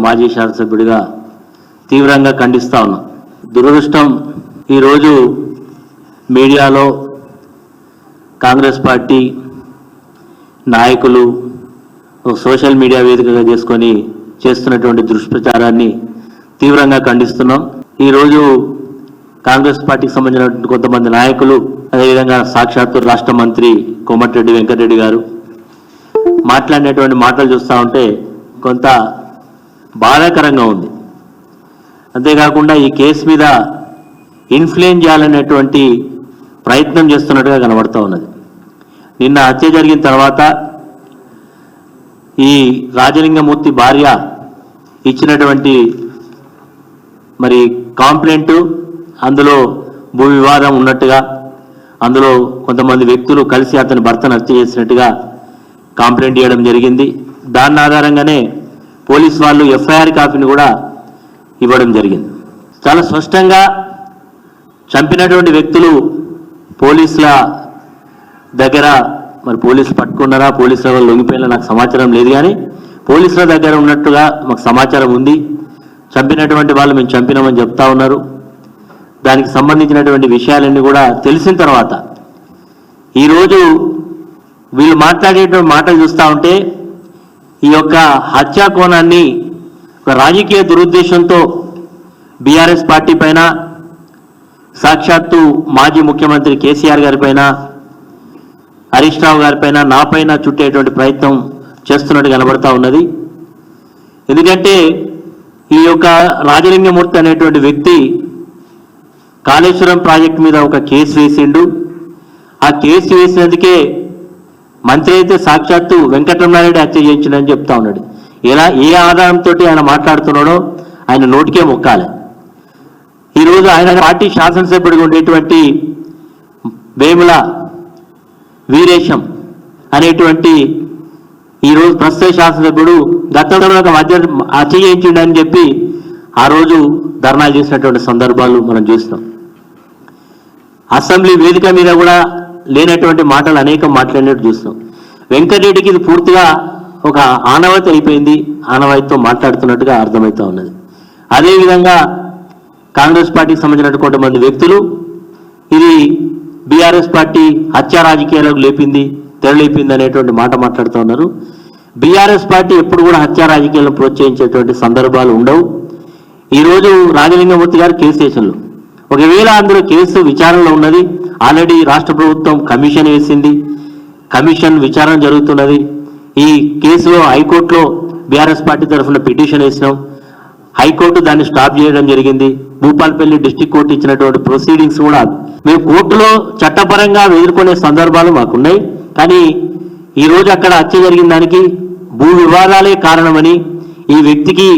మాజీ శాసనసభ్యుడిగా తీవ్రంగా ఖండిస్తా ఉన్నాం. దురదృష్టం ఈరోజు మీడియాలో కాంగ్రెస్ పార్టీ నాయకులు సోషల్ మీడియా వేదికగా చేసుకొని చేస్తున్నటువంటి దుష్ప్రచారాన్ని తీవ్రంగా ఖండిస్తున్నాం. ఈరోజు కాంగ్రెస్ పార్టీకి సంబంధించినటువంటి కొంతమంది నాయకులు, అదేవిధంగా సాక్షాత్తు రాష్ట్ర మంత్రి కోమటిరెడ్డి వెంకటరెడ్డి గారు మాట్లాడినటువంటి మాటలు చూస్తూ ఉంటే కొంత బాధాకరంగా ఉంది. అంతేకాకుండా ఈ కేసు మీద ఇన్ఫ్లుయెన్స్ చేయాలనేటువంటి ప్రయత్నం చేస్తున్నట్టుగా కనబడుతూ ఉన్నది. నిన్న హత్య జరిగిన తర్వాత ఈ రాజలింగమూర్తి భార్య ఇచ్చినటువంటి మరి కంప్లైంట్, అందులో భూ వివాదం ఉన్నట్టుగా, అందులో కొంతమంది వ్యక్తులు కలిసి అతని భర్తను హత్య చేసినట్టుగా కంప్లైంట్ చేయడం జరిగింది. దాని ఆధారంగానే పోలీస్ వాళ్ళు ఎఫ్ఐఆర్ కాపీని కూడా ఇవ్వడం జరిగింది. చాలా స్పష్టంగా చంపినటువంటి వ్యక్తులు పోలీసుల దగ్గర, మరి పోలీసులు పట్టుకున్నారా, పోలీసుల వాళ్ళు లొంగిపోయినా నాకు సమాచారం లేదు, కానీ పోలీసుల దగ్గర ఉన్నట్టుగా మాకు సమాచారం ఉంది. చంపినటువంటి వాళ్ళు మేము చంపినామని చెప్తా ఉన్నారు. దానికి సంబంధించినటువంటి విషయాలన్నీ కూడా తెలిసిన తర్వాత ఈరోజు వీళ్ళు మాట్లాడేటువంటి మాటలు చూస్తూ ఉంటే ఈ యొక్క హత్యా కోణాన్ని ఒక రాజకీయ దురుద్దేశంతో బీఆర్ఎస్ పార్టీ పైన, సాక్షాత్తు మాజీ ముఖ్యమంత్రి కేసీఆర్ గారి పైన, హరీష్ రావు గారి పైన, నా పైన చుట్టేటువంటి ప్రయత్నం చేస్తున్నట్టు కనబడతా ఉన్నది. ఎందుకంటే ఈ యొక్క రాజలింగమూర్తి అనేటువంటి వ్యక్తి కాళేశ్వరం ప్రాజెక్టు మీద ఒక కేసు వేసిండు. ఆ కేసు వేసినందుకే మంత్రి అయితే సాక్షాత్తు వెంకటరమణారెడ్డి హత్య చేయించిందని చెప్తా ఉన్నాడు. ఏ ఆధారంతో ఆయన మాట్లాడుతున్నాడో ఆయన నోటికే మొక్కాలి. ఈరోజు ఆయన పార్టీ శాసనసభ్యుడిగా ఉండేటువంటి వేముల వీరేశం అనేటువంటి ఈరోజు ప్రస్తుత శాసనసభ్యుడు గతంలో ఒక హత్య చేయించిండని చెప్పి ఆ రోజు ధర్నాలు చేసినటువంటి సందర్భాలు మనం చూస్తాం. అసెంబ్లీ వేదిక మీద కూడా లేనటువంటి మాటలు అనేకం మాట్లాడినట్టు చూస్తాం. వెంకటరెడ్డికి ఇది పూర్తిగా ఒక ఆనవాయితీ అయిపోయింది, ఆనవాయితీతో మాట్లాడుతున్నట్టుగా అర్థమవుతా ఉన్నది. అదేవిధంగా కాంగ్రెస్ పార్టీకి సంబంధించిన కొంతమంది వ్యక్తులు ఇది బీఆర్ఎస్ పార్టీ హత్యా రాజకీయాలకు తెరలేపింది అనేటువంటి మాట మాట్లాడుతూ ఉన్నారు. బీఆర్ఎస్ పార్టీ ఎప్పుడు కూడా హత్యా రాజకీయాలను ప్రోత్సహించేటువంటి సందర్భాలు ఉండవు. ఈరోజు రాజలింగమూర్తి గారు కేసు స్టేషన్లో, ఒకవేళ అందులో కేసు విచారణలో ఉన్నది, ఆల్రెడీ రాష్ట్ర ప్రభుత్వం కమిషన్ వేసింది, కమిషన్ విచారణ జరుగుతున్నది. ఈ కేసులో హైకోర్టులో బీఆర్ఎస్ పార్టీ తరఫున పిటిషన్ వేసినాం, హైకోర్టు దాన్ని స్టాప్ చేయడం జరిగింది. భూపాల్పల్లి డిస్టిక్ కోర్టు ఇచ్చినటువంటి ప్రొసీడింగ్స్ కూడా మేము కోర్టులో చట్టపరంగా ఎదుర్కొనే సందర్భాలు మాకున్నాయి. కానీ ఈరోజు అక్కడ హత్య జరిగిన దానికి భూ వివాదాలే కారణమని, ఈ వ్యక్తికి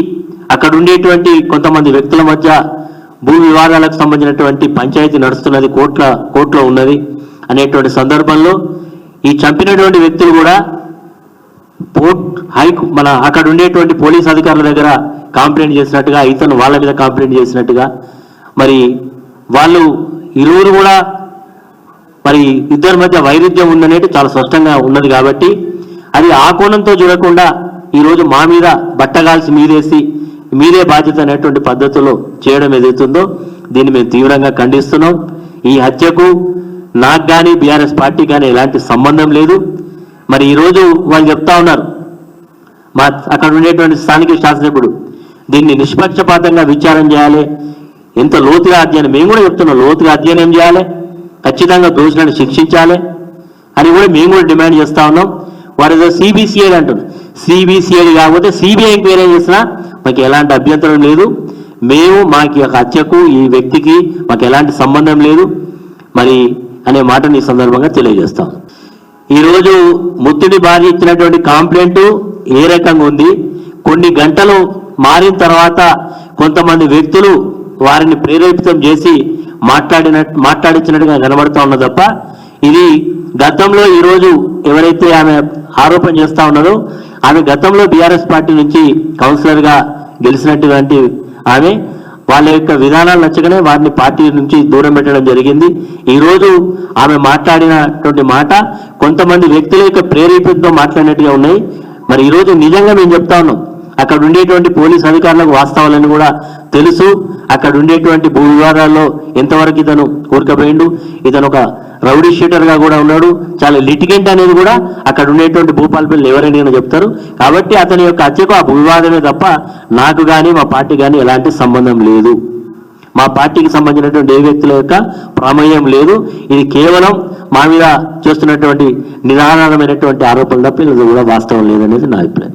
అక్కడ ఉండేటువంటి కొంతమంది వ్యక్తుల మధ్య భూ వివాదాలకు సంబంధించినటువంటి పంచాయతీ నడుస్తున్నది, కోర్టులో ఉన్నది అనేటువంటి సందర్భంలో ఈ చంపినటువంటి వ్యక్తులు కూడా మన అక్కడ ఉండేటువంటి పోలీస్ అధికారుల దగ్గర కంప్లైంట్ చేసినట్టుగా, ఇతను వాళ్ళ మీద కంప్లైంట్ చేసినట్టుగా, మరి వాళ్ళు ఇరువురు కూడా మరి ఇద్దరి మధ్య వైరుధ్యం ఉందనేది చాలా స్పష్టంగా ఉన్నది. కాబట్టి అది ఆ కోణంతో చూడకుండా ఈరోజు మా మీద బట్టగాల్సి మీదే బాధ్యత అనేటువంటి పద్ధతిలో చేయడం ఏదైతుందో దీన్ని మేము తీవ్రంగా ఖండిస్తున్నాం. ఈ హత్యకు నాకు కానీ బీఆర్ఎస్ పార్టీ కానీ ఎలాంటి సంబంధం లేదు. మరి ఈరోజు వాళ్ళు చెప్తా ఉన్నారు, అక్కడ ఉండేటువంటి స్థానిక శాసనసభ్యుడు దీన్ని నిష్పక్షపాతంగా విచారం చేయాలి, ఎంత లోతుగా అధ్యయనం, మేము కూడా చెప్తున్నాం, లోతుగా అధ్యయనం చేయాలి, ఖచ్చితంగా దోషులను శిక్షించాలి అని కూడా మేము కూడా డిమాండ్ చేస్తా ఉన్నాం. వారు ఏదో సిబిసిఐడి అంటున్నారు, సిబిసిఐడి కాకపోతే సిబిఐ ఎంక్వైరీ చేసినా మాకు ఎలాంటి అభ్యంతరం లేదు. మేము మాకు హత్యకు ఈ వ్యక్తికి మాకు ఎలాంటి సంబంధం లేదు మరి అనే మాటని ఈ సందర్భంగా తెలియజేస్తాం. ఈరోజు ముత్తుడి భార్య ఇచ్చినటువంటి కంప్లైంట్ ఏ రకంగా ఉంది, కొన్ని గంటలు మారిన తర్వాత కొంతమంది వ్యక్తులు వారిని ప్రేరేపితం చేసి మాట్లాడించినట్టుగా కనబడతా ఉన్నది తప్ప, ఇది గతంలో ఈరోజు ఎవరైతే ఆమె ఆరోపణ చేస్తా ఉన్నదో ఆమె గతంలో బీఆర్ఎస్ పార్టీ నుంచి కౌన్సిలర్గా గెలిచినటువంటి ఆమె, వాళ్ళ యొక్క విధానాలు నచ్చగానే వారిని పార్టీ నుంచి దూరం పెట్టడం జరిగింది. ఈరోజు ఆమె మాట్లాడినటువంటి మాట కొంతమంది వ్యక్తుల యొక్క ప్రేరేపితంతో మాట్లాడినట్టుగా ఉన్నాయి. మరి ఈరోజు నిజంగా మేము చెప్తా ఉన్నాం, అక్కడ ఉండేటువంటి పోలీస్ అధికారులకు వాస్తవాలను కూడా తెలుసు. అక్కడ ఉండేటువంటి భూ వివాదాల్లో ఎంతవరకు ఇతను కూరుకుపోయిండు, ఇతను ఒక రౌడీ షీటర్గా కూడా ఉన్నాడు, చాలా లిటిగెంట్ అనేది కూడా అక్కడ ఉండేటువంటి భూపాలపల్లి ఎవరైనా చెప్తారు. కాబట్టి అతని యొక్క హత్యకు ఆ భూ వివాదమే తప్ప నాకు కానీ మా పార్టీ కానీ ఎలాంటి సంబంధం లేదు. మా పార్టీకి సంబంధించినటువంటి ఏ వ్యక్తుల యొక్క ప్రమేయం లేదు. ఇది కేవలం మా మీద చేస్తున్నటువంటి నిరాధారమైనటువంటి ఆరోపణలు తప్ప ఇది కూడా వాస్తవం లేదనేది నా అభిప్రాయం.